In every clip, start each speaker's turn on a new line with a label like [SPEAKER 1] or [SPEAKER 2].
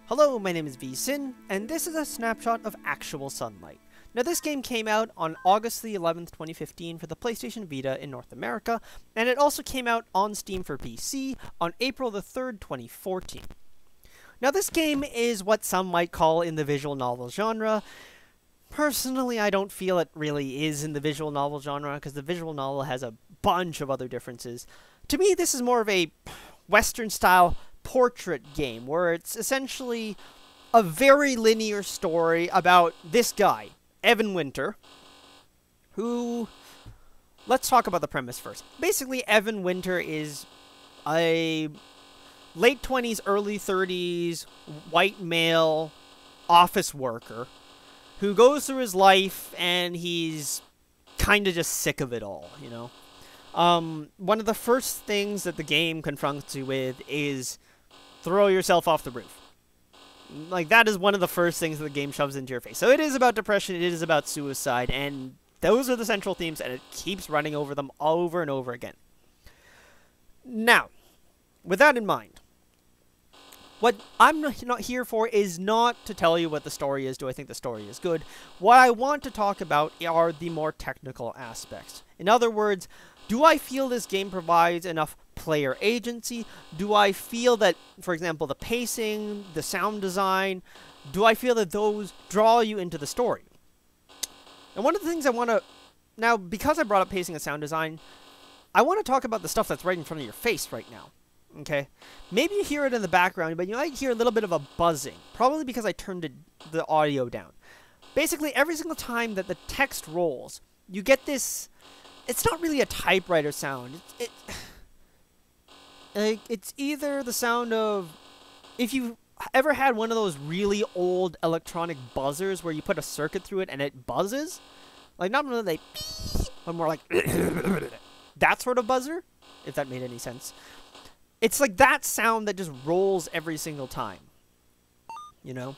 [SPEAKER 1] Hello, my name is VSin, and this is a snapshot of actual sunlight. Now this game came out on August the 11th, 2015 for the PlayStation Vita in North America, and it also came out on Steam for PC on April the 3rd, 2014. Now this game is what some might call in the visual novel genre. Personally, I don't feel it really is in the visual novel genre, because the visual novel has a bunch of other differences. To me, this is more of a Western-style portrait game, where it's essentially a very linear story about this guy, Evan Winter, who... Let's talk about the premise first. Basically, Evan Winter is a late 20s, early 30s, white male office worker who goes through his life and he's kind of just sick of it all, you know? One of the first things that the game confronts you with is throw yourself off the roof. Like, that is one of the first things that the game shoves into your face. So it is about depression, it is about suicide, and those are the central themes, and it keeps running over them over and over again. Now, with that in mind, what I'm not here for is not to tell you what the story is. Do I think the story is good? What I want to talk about are the more technical aspects. In other words, do I feel this game provides enough player agency? Do I feel that, for example, the pacing, the sound design, do I feel that those draw you into the story? And one of the things I want to... Now, because I brought up pacing and sound design, I want to talk about the stuff that's right in front of your face right now. Okay? Maybe you hear it in the background, but you might hear a little bit of a buzzing. Probably because I turned the audio down. Basically, every single time that the text rolls, you get this... It's not really a typewriter sound. It's either the sound of... If you've ever had one of those really old electronic buzzers where you put a circuit through it and it buzzes? Like, not really like... but more like... that sort of buzzer? If that made any sense. It's like that sound that just rolls every single time. You know?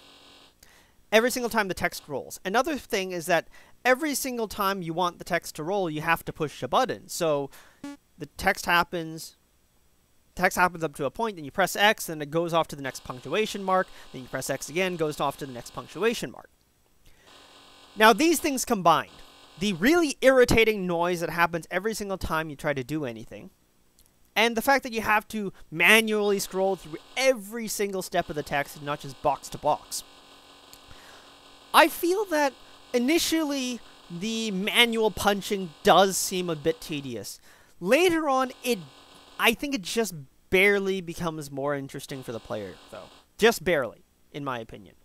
[SPEAKER 1] Every single time the text rolls. Another thing is that every single time you want the text to roll, you have to push a button. So the text happens up to a point, then you press X, then it goes off to the next punctuation mark, then you press X again, goes off to the next punctuation mark. Now these things combined, the really irritating noise that happens every single time you try to do anything, and the fact that you have to manually scroll through every single step of the text and not just box to box. I feel that initially the manual punching does seem a bit tedious. Later on, I think it just barely becomes more interesting for the player, though. Just barely, in my opinion.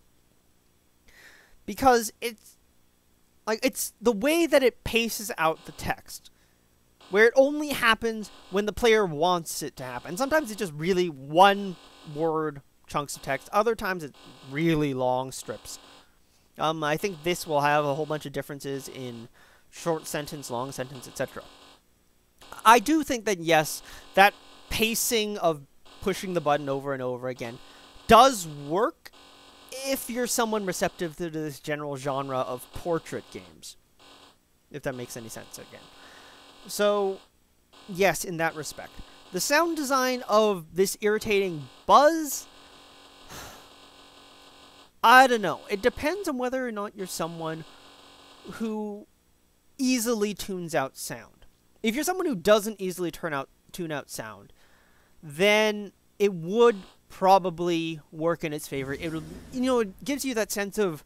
[SPEAKER 1] Because it's the way that it paces out the text, where it only happens when the player wants it to happen. Sometimes it's just really one-word chunks of text. Other times it's really long strips. I think this will have a whole bunch of differences in short sentence, long sentence, etc. I do think that, yes, that pacing of pushing the button over and over again does work if you're someone receptive to this general genre of portrait games. If that makes any sense again. So, yes, in that respect. The sound design of this irritating buzz... I don't know. It depends on whether or not you're someone who easily tunes out sound. If you're someone who doesn't easily tune out sound, then it would probably work in its favor. It gives you that sense of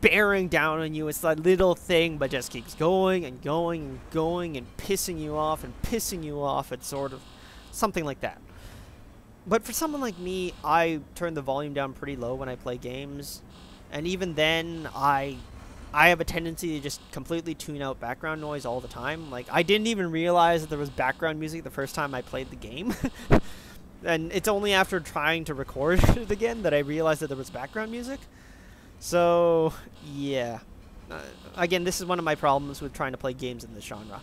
[SPEAKER 1] bearing down on you. It's that little thing, but just keeps going and going and going and pissing you off and pissing you off. It's sort of something like that. But for someone like me, I turn the volume down pretty low when I play games. And even then, I have a tendency to just completely tune out background noise all the time. Like, I didn't even realize that there was background music the first time I played the game. And it's only after trying to record it again that I realized that there was background music. So, yeah. Again, this is one of my problems with trying to play games in this genre.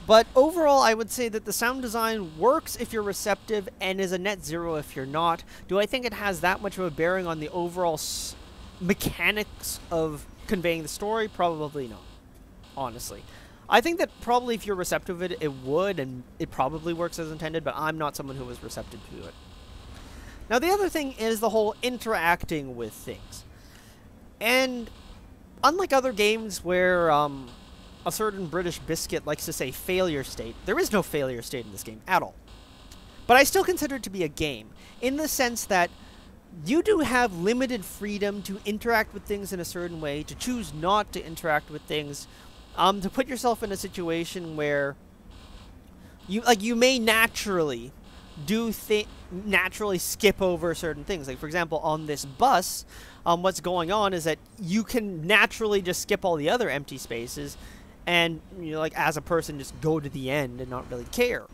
[SPEAKER 1] But overall, I would say that the sound design works if you're receptive and is a net zero if you're not. Do I think it has that much of a bearing on the overall mechanics of conveying the story? Probably not, honestly. I think that probably if you're receptive to it, it would, and it probably works as intended, but I'm not someone who was receptive to it. Now, the other thing is the whole interacting with things. And unlike other games where a certain British biscuit likes to say failure state, there is no failure state in this game at all. But I still consider it to be a game, in the sense that you do have limited freedom to interact with things in a certain way, to choose not to interact with things, to put yourself in a situation where you may naturally naturally skip over certain things. Like, for example, on this bus, what's going on is that you can naturally just skip all the other empty spaces and, you know, like, as a person, just go to the end and not really care.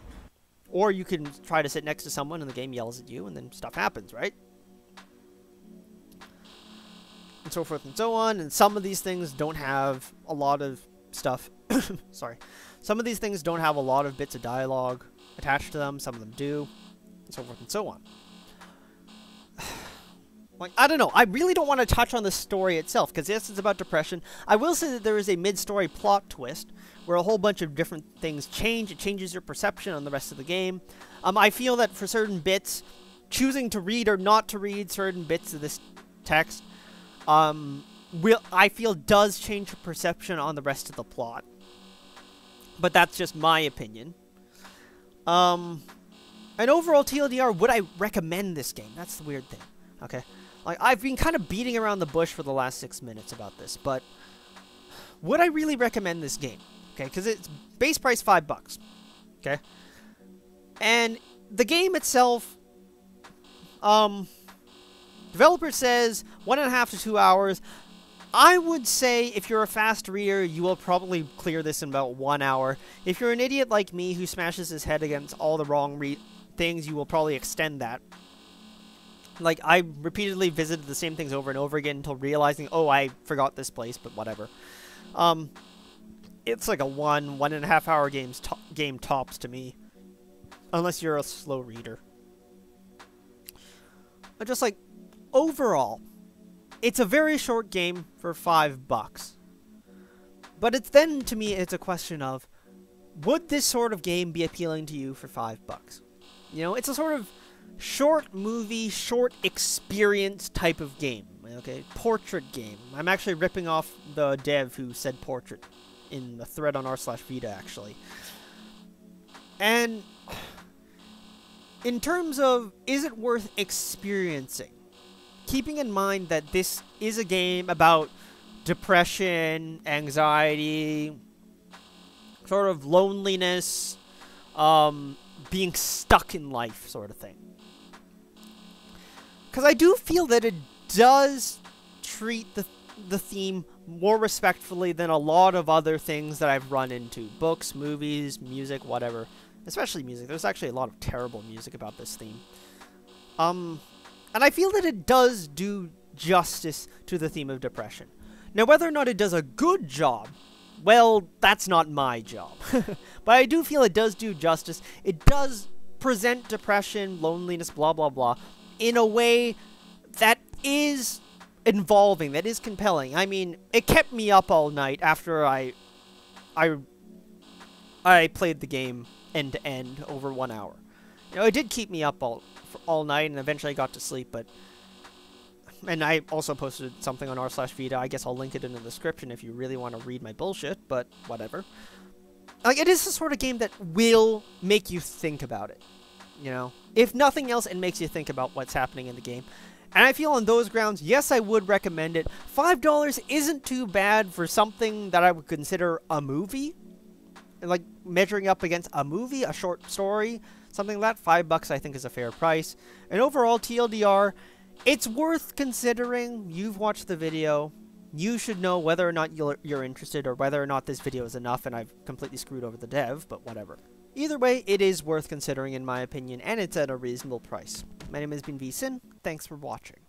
[SPEAKER 1] Or you can try to sit next to someone and the game yells at you and then stuff happens, right? And so forth and so on. And some of these things don't have a lot of stuff. Sorry. Some of these things don't have a lot of bits of dialogue attached to them. Some of them do. And so forth and so on. Like, I don't know. I really don't want to touch on the story itself, because yes, it's about depression. I will say that there is a mid-story plot twist where a whole bunch of different things change. It changes your perception on the rest of the game. I feel that for certain bits, choosing to read or not to read certain bits of this text, I feel does change your perception on the rest of the plot. But that's just my opinion. And overall, TLDR, would I recommend this game? That's the weird thing. Okay. Like, I've been kind of beating around the bush for the last 6 minutes about this, but would I really recommend this game? Okay, because it's base price $5. Okay. And the game itself, developer says 1.5 to 2 hours. I would say if you're a fast reader, you will probably clear this in about 1 hour. If you're an idiot like me who smashes his head against all the wrong things, you will probably extend that. Like, I repeatedly visited the same things over and over again until realizing, oh, I forgot this place, but whatever. It's like a 1.5 hour game tops to me. Unless you're a slow reader. But just like, overall, it's a very short game for $5. But it's then, to me, it's a question of, would this sort of game be appealing to you for $5? You know, it's a sort of short movie, short experience type of game. Okay, portrait game. I'm actually ripping off the dev who said portrait in the thread on r/Vita, actually. And in terms of, is it worth experiencing? Keeping in mind that this is a game about depression, anxiety, sort of loneliness, being stuck in life sort of thing. Because I do feel that it does treat the theme more respectfully than a lot of other things that I've run into. Books, movies, music, whatever. Especially music. There's actually a lot of terrible music about this theme. And I feel that it does do justice to the theme of depression. Now, whether or not it does a good job, well, that's not my job. But I do feel it does do justice. It does present depression, loneliness, blah, blah, blah, in a way that is involving, that is compelling. I mean, it kept me up all night after I played the game end to end over 1 hour. You know, it did keep me up all night, and eventually I got to sleep, but... And I also posted something on r/Vita. I guess I'll link it in the description if you really want to read my bullshit, but whatever. Like, it is the sort of game that will make you think about it. You know? If nothing else, it makes you think about what's happening in the game. And I feel on those grounds, yes, I would recommend it. $5 isn't too bad for something that I would consider a movie. Like, measuring up against a movie, a short story, something like that. $5 I think is a fair price. And overall, TLDR, it's worth considering. You've watched the video. You should know whether or not you're interested, or whether or not this video is enough and I've completely screwed over the dev, but whatever. Either way, it is worth considering in my opinion, and it's at a reasonable price. My name has been VSyn. Thanks for watching.